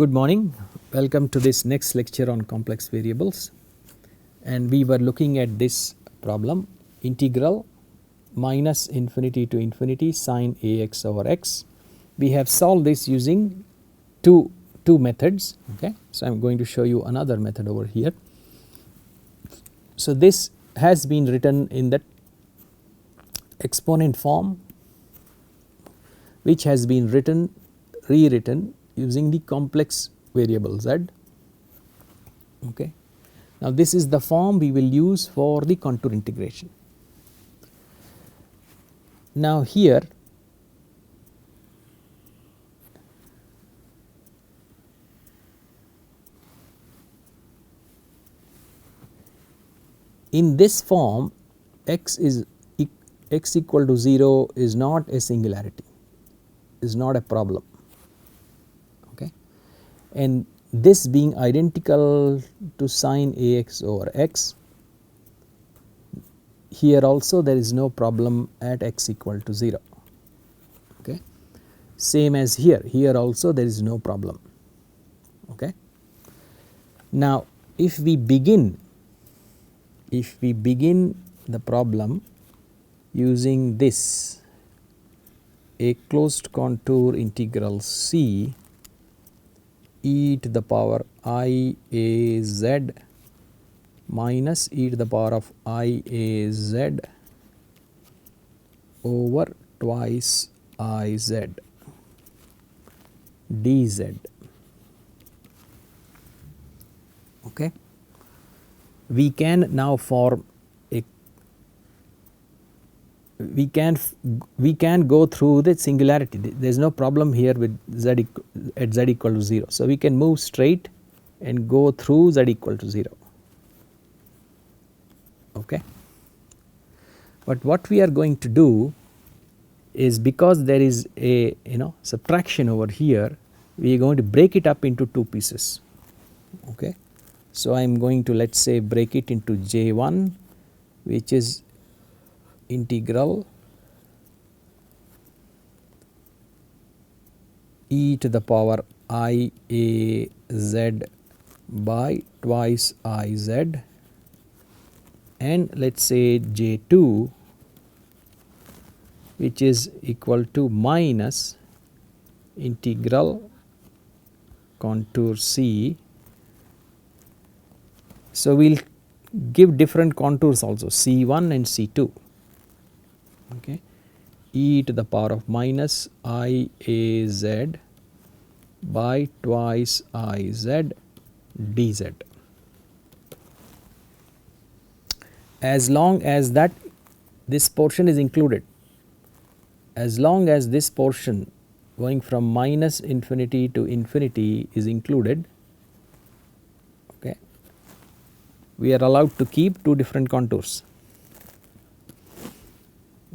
Good morning, welcome to this next lecture on complex variables, and we were looking at this problem integral minus infinity to infinity sine ax over x. We have solved this using two methods. Okay, so I am going to show you another method over here. So this has been written in that exponent form, which has been rewritten using the complex variable z. Okay. Now this is the form we will use for the contour integration. Now here in this form x equal to 0 is not a singularity, is not a problem. Okay. And this being identical to sine ax over x, here also there is no problem at x equal to 0. Okay. Same as here also there is no problem. Okay. Now if we begin the problem using this, a closed contour integral c e to the power I a z minus e to the power of I a z over twice I z dz. Okay. We can now form a we can go through the singularity. There is no problem here with z at z equal to 0. So we can move straight and go through z equal to 0. Okay. But what we are going to do is, because there is a subtraction over here, we are going to break it up into two pieces. Okay. So I am going to, let us say, break it into J1, which is integral e to the power I a z by twice I z, and let us say J2, which is equal to minus integral contour C. So we will give different contours also, C1 and C2. Okay. E to the power of minus I a z by twice I z dz. As long as that this portion is included, as long as this portion going from minus infinity to infinity is included, okay, we are allowed to keep two different contours.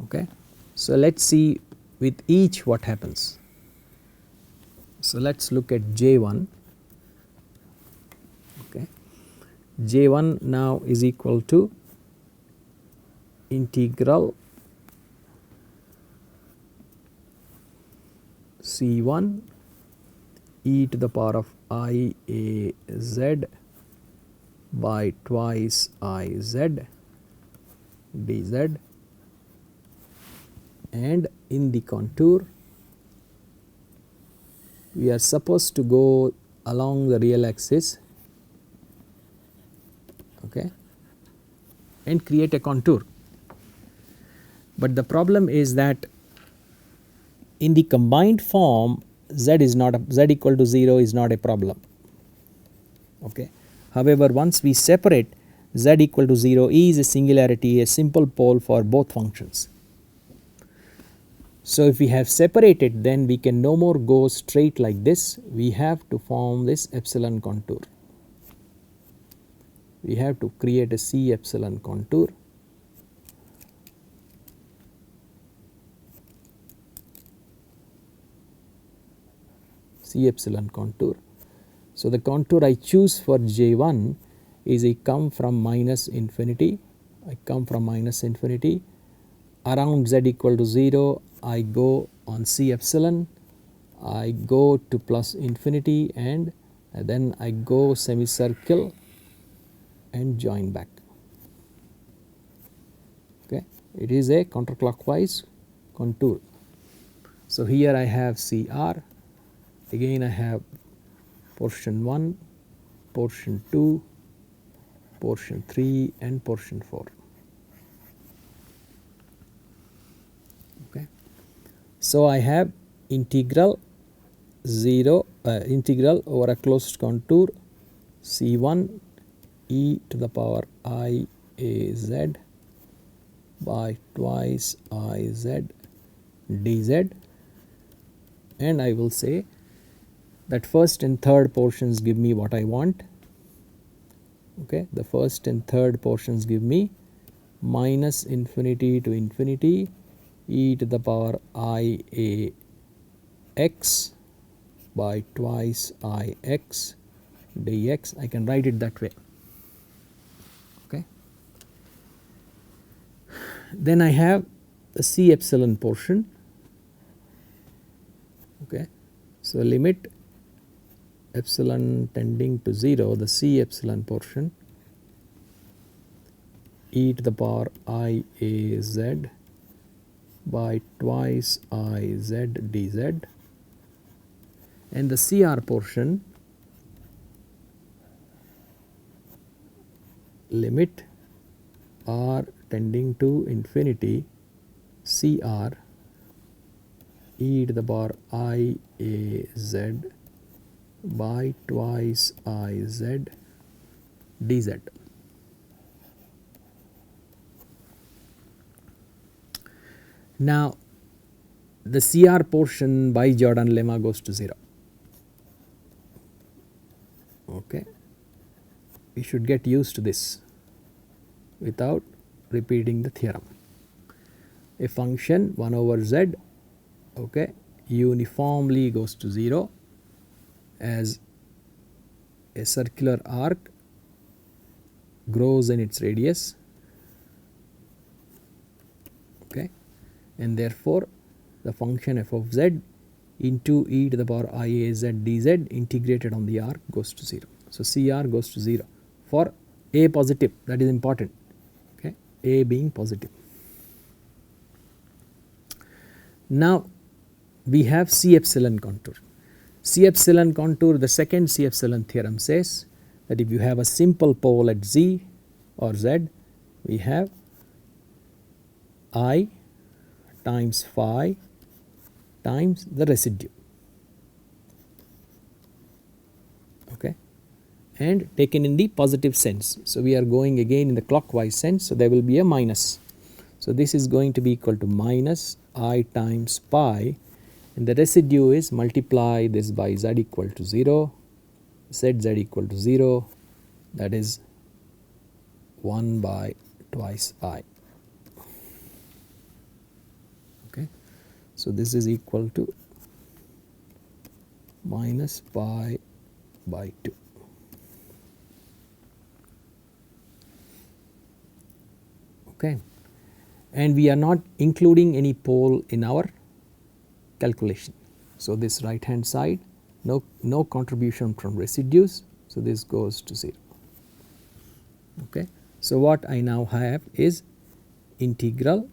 Okay. So let us see with each what happens. So let us look at J1. Okay. J1 now is equal to integral C1 e to the power of I a z by twice I z dz, and in the contour we are supposed to go along the real axis, okay, and create a contour. But the problem is that in the combined form z equal to 0 is not a problem. Okay. However, once we separate, z equal to 0 is a singularity, a simple pole for both functions. So if we have separated, then we can no more go straight like this. We have to form this epsilon contour. We have to create a C epsilon contour. C epsilon contour. So the contour I choose for J1 is I come from minus infinity, around z equal to 0 I go on C epsilon, I go to plus infinity and then I go semicircle and join back. Okay, it is a counterclockwise contour. So here I have CR, again I have portion 1, portion 2, portion 3 and portion 4. Okay. So I have integral integral over a closed contour C1 e to the power I a z by twice I z dz, and I will say that first and third portions give me what I want. Okay, the first and third portions give me minus infinity to infinity e to the power I a x by twice I x dx. I can write it that way. Okay. Then I have the C epsilon portion. Okay. So limit epsilon tending to 0, the C epsilon portion e to the power I a z by twice I z dz, and the CR portion limit r tending to infinity CR e to the power I a z by twice I z dz. Now the CR portion by Jordan lemma goes to 0. Okay, we should get used to this without repeating the theorem. A function 1 over z, okay, uniformly goes to 0 as a circular arc grows in its radius. Okay, and therefore the function f of z into e to the power I a z dz integrated on the arc goes to 0. So CR goes to 0 for a positive, that is important. Okay, a being positive. Now we have C epsilon contour. C epsilon contour, the second C epsilon theorem says that if you have a simple pole at z or z, we have I times phi times the residue. Okay, and taken in the positive sense. So we are going again in the clockwise sense, so there will be a minus. So this is going to be equal to minus I times pi, and the residue is multiply this by z equal to 0, z equal to 0, that is 1 by twice I. Okay, so this is equal to minus pi by 2. Okay, and we are not including any pole in our calculation. So this right hand side, no contribution from residues, so this goes to 0. Okay, so what I now have is integral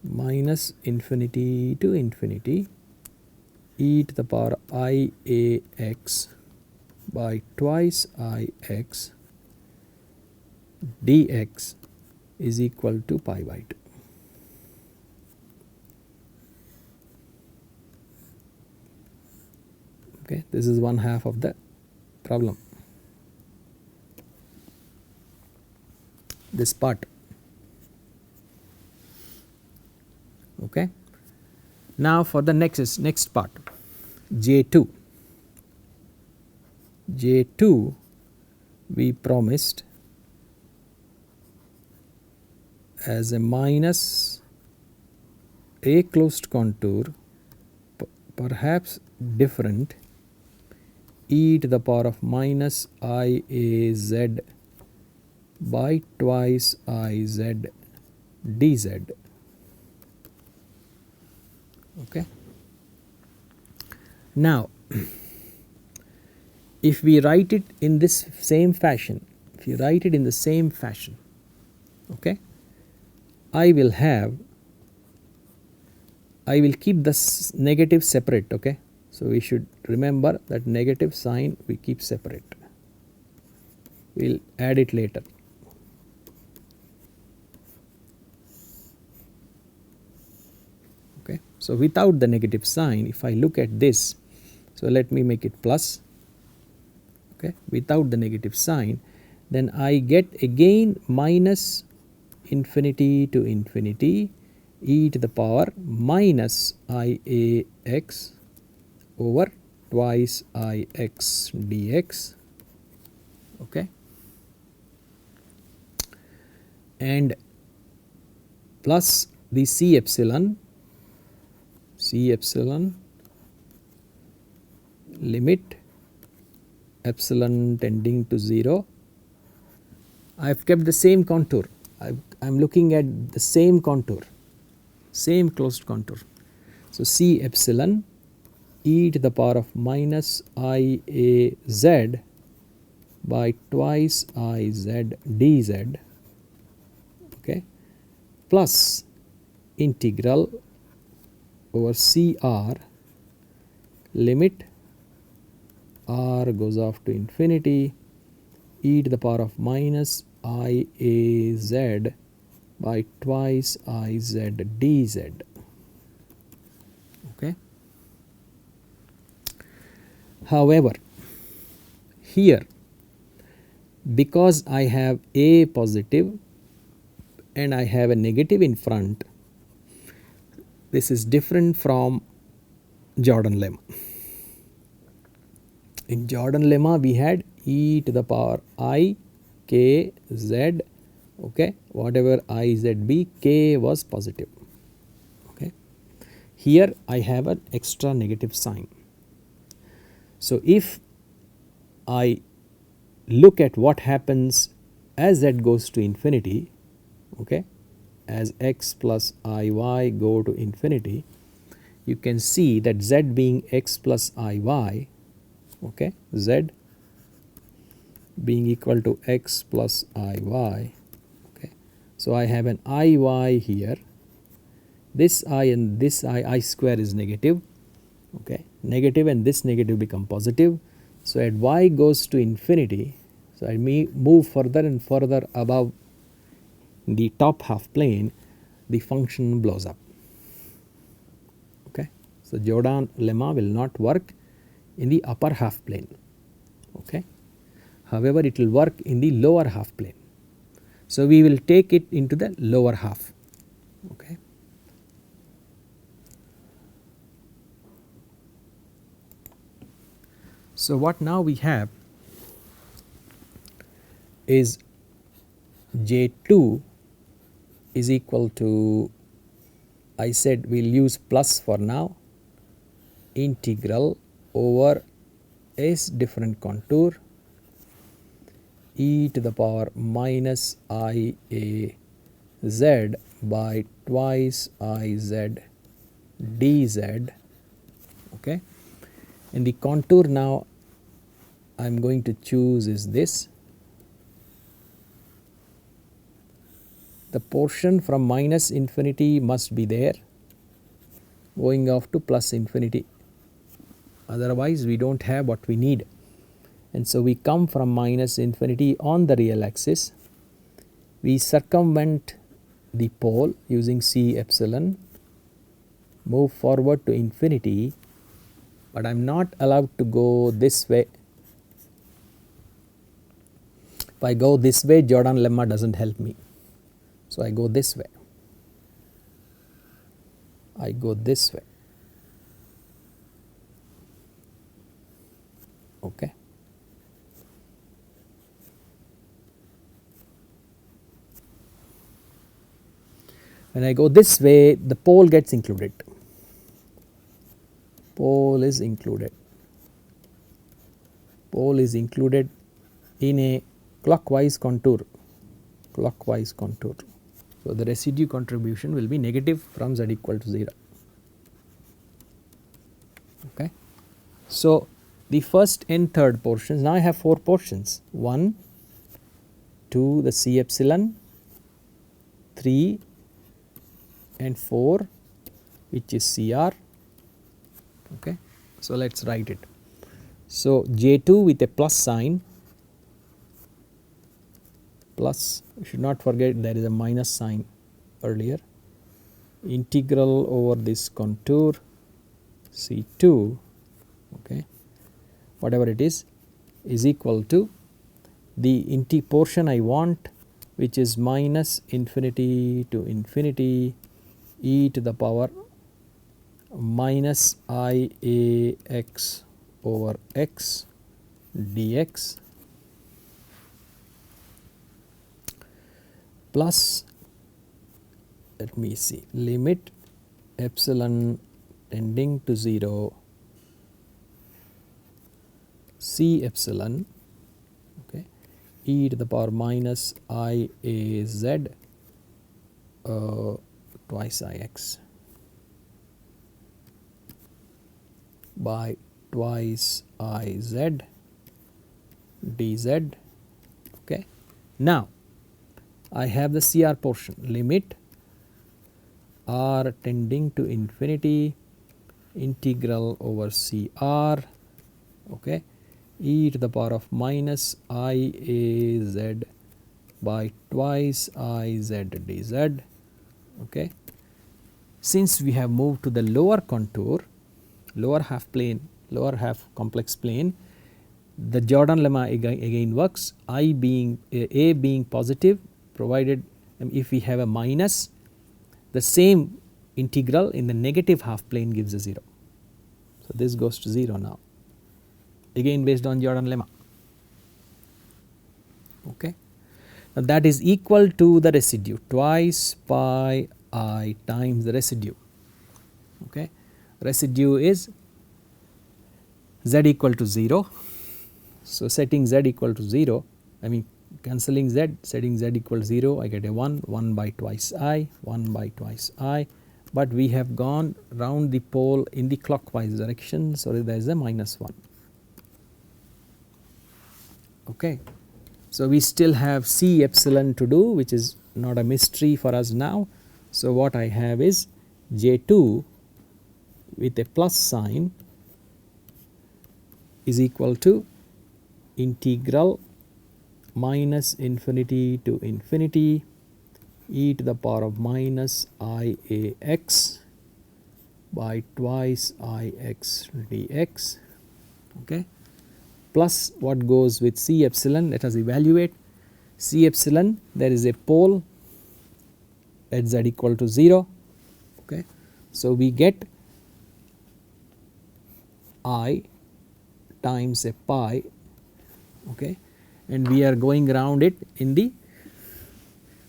minus infinity to infinity e to the power I a x by twice I x dx is equal to pi by 2. Okay, this is one half of the problem, this part. Okay, now for the next part, J2. J2 we promised as a minus a closed contour, perhaps different, e to the power of minus I a z by twice I z dz. Okay, Now if we write it in this same fashion, if you write it in the same fashion, okay, I will keep the negative separate, okay. So we should remember that negative sign we keep separate, we will add it later. Okay. So without the negative sign, if I look at this, so let me make it plus, okay, without the negative sign, then I get again minus infinity to infinity e to the power minus IAX over twice IX dx, okay, and plus the C epsilon limit epsilon tending to 0. I have kept the same contour, I am looking at the same contour, same closed contour. So C epsilon e to the power of minus IAZ by twice IZ dz, okay, plus integral over CR limit R goes off to infinity e to the power of minus IAZ by twice IZ dz, okay. However, here because I have A positive and I have a negative in front, this is different from Jordan lemma. In Jordan lemma we had e to the power I k z, okay, whatever I z be, k was positive, okay. Here I have an extra negative sign. So if I look at what happens as z goes to infinity, okay, as x plus iy go to infinity, you can see that z being x plus iy, okay, z being equal to x plus iy, okay. So I have an iy here, this I and this I square is negative, okay, negative and this negative become positive. So at y goes to infinity, so I may move further and further above the top half plane, the function blows up, okay. So Jordan lemma will not work in the upper half plane, okay. However, it will work in the lower half plane. So we will take it into the lower half, okay. So what now we have is J2 is equal to, I said we will use plus for now, integral over S different contour e to the power minus IAZ by twice IZ dz, okay. And the contour now I am going to choose is this. The portion from minus infinity must be there going off to plus infinity, otherwise we do not have what we need. And so we come from minus infinity on the real axis, we circumvent the pole using C epsilon, move forward to infinity, but I am not allowed to go this way. If I go this way, Jordan lemma does not help me. So I go this way, I go this way, okay. When I go this way, the pole gets included, pole is included in a clockwise contour, So the residue contribution will be negative from z equal to 0, okay. So the first and third portions, now I have 4 portions, 1, 2, the C epsilon, 3 and 4 which is CR. Okay. So let us write it. So J2 with a plus sign, plus, you should not forget there is a minus sign earlier, integral over this contour C2, okay, whatever it is equal to the portion I want, which is minus infinity to infinity e to the power minus IAX over x dx plus, let me see, limit epsilon tending to 0 C epsilon, okay, e to the power minus IAZ twice IX by twice IZ dz. Okay. Now I have the CR portion, limit r tending to infinity integral over CR, okay, e to the power of minus IAZ by twice IZ dz. Okay. Since we have moved to the lower contour, lower half plane, lower half complex plane, the Jordan lemma again works, I being A being positive, provided if we have a minus, the same integral in the negative half plane gives a 0. So this goes to 0 now, again based on Jordan lemma. Okay. Now that is equal to the residue, twice pi I times the residue. Okay. Residue is z equal to 0. So setting z equal to 0, I mean cancelling z, setting z equal to 0, I get a 1, 1 by twice I, 1 by twice I, but we have gone round the pole in the clockwise direction, so there is a minus 1. Okay. So we still have C epsilon to do, which is not a mystery for us now. So what I have is J2 with a plus sign is equal to integral minus infinity to infinity e to the power of minus IAX by twice IX dx, okay, plus what goes with C epsilon. Let us evaluate C epsilon. There is a pole at z equal to 0, okay. So we get I times a pi, okay, and we are going around it in the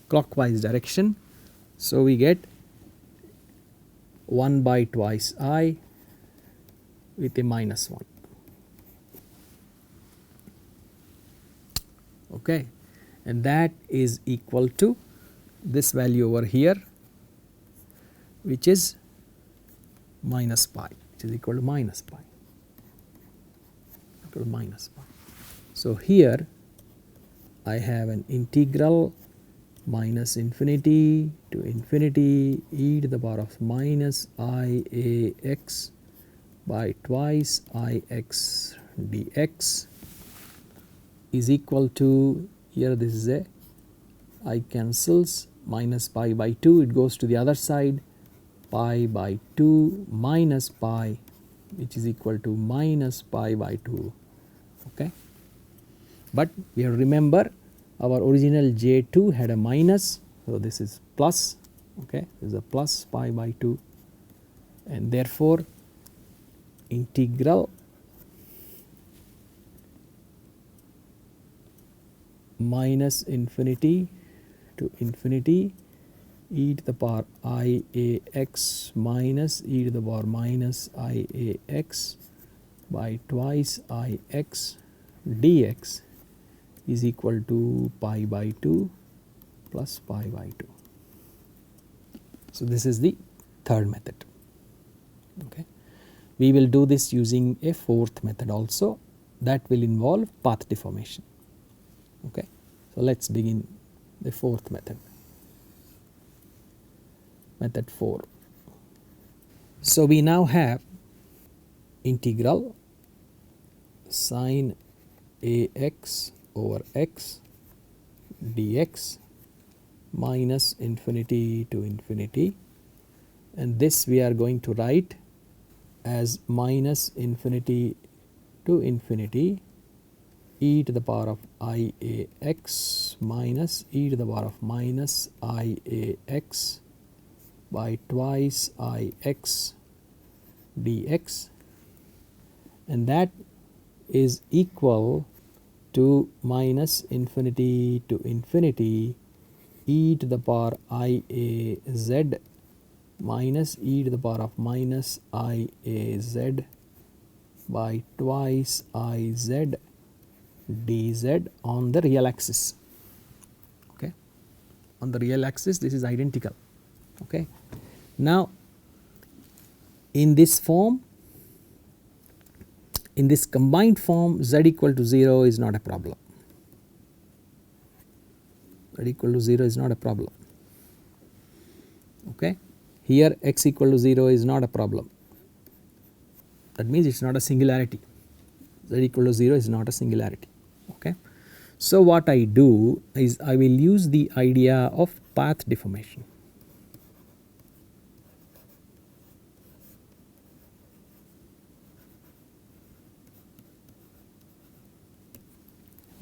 clockwise direction. So we get 1 by twice I with a minus 1. Okay, and that is equal to this value over here, which is minus pi, which is equal to minus pi, equal to minus pi. So here I have an integral minus infinity to infinity e to the power of minus IAX by twice IX dx is equal to, here this is a I cancels, minus pi by 2, it goes to the other side, pi by 2 minus pi, which is equal to minus pi by 2. Okay. But we have to remember our original J2 had a minus, so this is plus, okay, this is a plus pi by 2, and therefore integral minus infinity to infinity e to the power IAX minus e to the power minus IAX by twice IX dx is equal to pi by 2 plus pi by 2. So this is the third method. Okay. We will do this using a fourth method also, that will involve path deformation. Okay. So let us begin the fourth method, method 4. So we now have integral sine ax over x dx minus infinity to infinity, and this we are going to write as minus infinity to infinity e to the power of iax minus e to the power of minus iax by twice ix dx, and that is equal to minus infinity to infinity e to the power iaz minus e to the power of minus iaz by twice iz dz on the real axis. Okay. On the real axis this is identical. Okay. Now in this form, in this combined form, z equal to 0 is not a problem. Z equal to 0 is not a problem. Okay. Here x equal to 0 is not a problem. That means it is not a singularity. Z equal to 0 is not a singularity. Okay. So what I do is I will use the idea of path deformation.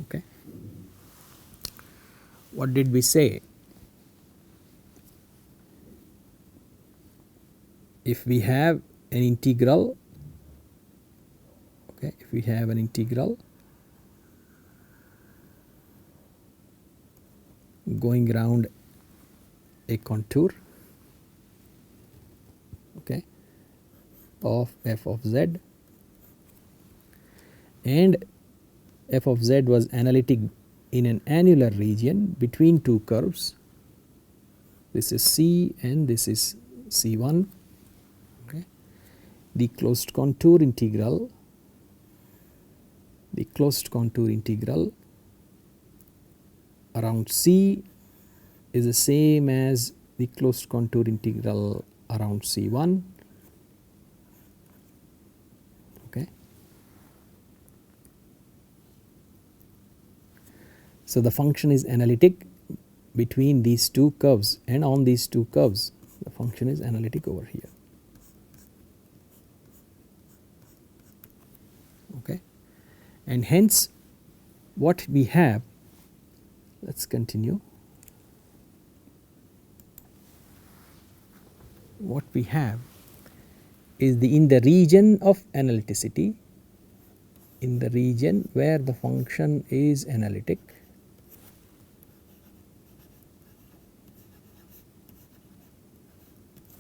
Okay. What did we say? If we have an integral, okay, if we have an integral going around a contour, okay, of f of z, and f of z was analytic in an annular region between two curves, this is C and this is C1. Okay. The closed contour integral around C is the same as the closed contour integral around C1. Okay. So the function is analytic between these two curves, and on these two curves the function is analytic over here. Okay. And hence what we have, let us continue. What we have is in the region of analyticity, in the region where the function is analytic,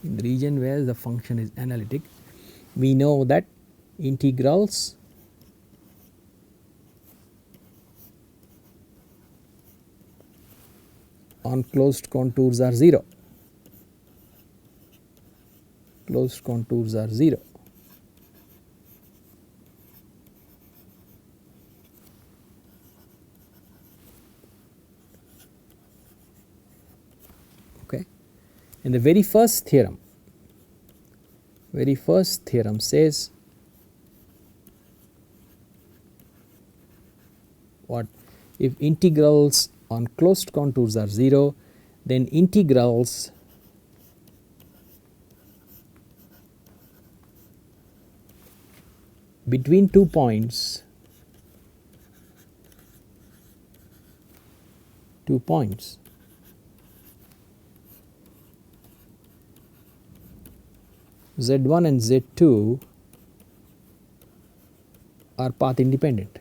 in the region where the function is analytic, we know that integrals on closed contours are 0. Closed contours are 0. Okay. And the very first theorem says what? If integrals on closed contours are 0, then integrals between 2 points z1 and z2 are path independent.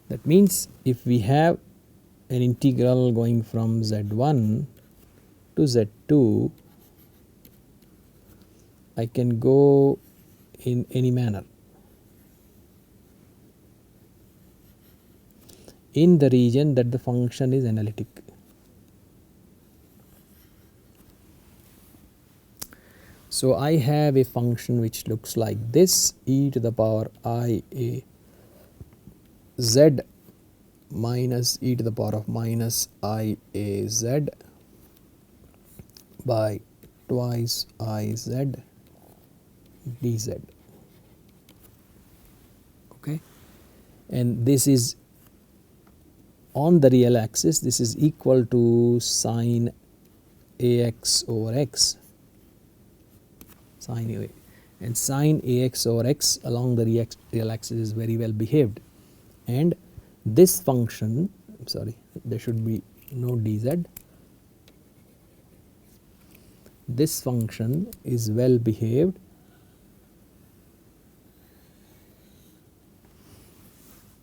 That means if we have an integral going from z1 to z2, I can go in any manner. in the region that the function is analytic. So I have a function which looks like this, e to the power I a z minus e to the power of minus I a z by twice I z dz. Okay, and this is on the real axis, this is equal to sine ax over x, sine a, and sine ax over x along the real axis is very well behaved, and this function, I'm sorry, there should be no dz, this function is well behaved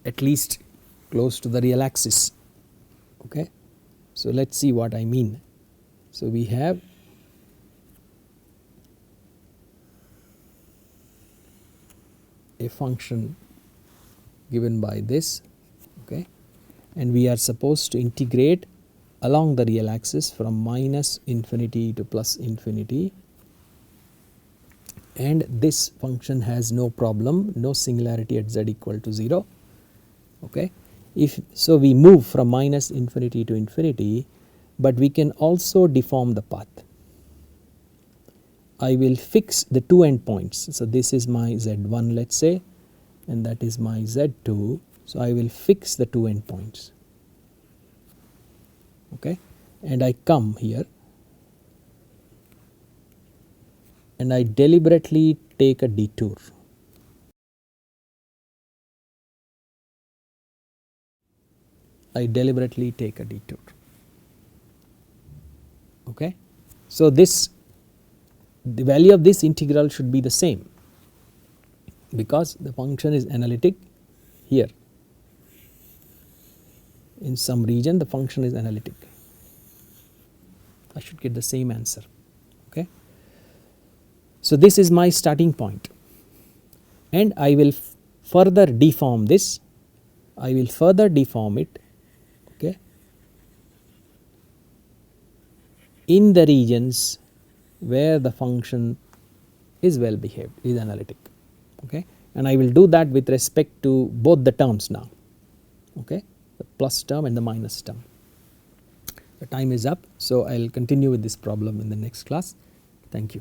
at least close to the real axis. Okay, so let's see what I mean. So we have a function given by this, okay, and we are supposed to integrate along the real axis from minus infinity to plus infinity, and this function has no problem, no singularity at z equal to 0. Okay, if so we move from minus infinity to infinity, but we can also deform the path. I will fix the two endpoints. So this is my z1, let's say, and that is my z2. So I will fix the two endpoints. Okay, and I come here and I deliberately take a detour. I deliberately take a detour. Okay, so this, the value of this integral should be the same because the function is analytic here. In some region the function is analytic. I should get the same answer. Okay, so this is my starting point, and I will further deform this. I will further deform it, okay, in the regions where the function is well behaved, is analytic. Okay, and I will do that with respect to both the terms now. Okay, the plus term and the minus term. The time is up, so I will continue with this problem in the next class. Thank you.